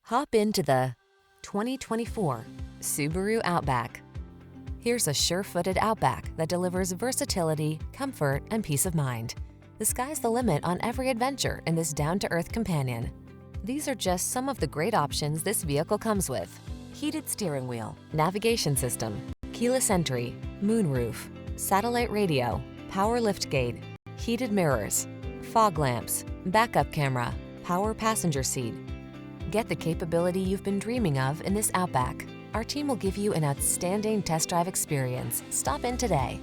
Hop into the 2024 Subaru Outback. Here's a sure-footed Outback that delivers versatility, comfort, and peace of mind. The sky's the limit on every adventure in this down-to-earth companion. These are just some of the great options this vehicle comes with: heated steering wheel, navigation system, keyless entry, moonroof, satellite radio, power liftgate, heated mirrors, fog lamps, backup camera, power passenger seat. Get the capability you've been dreaming of in this Outback. Our team will give you an outstanding test drive experience. Stop in today.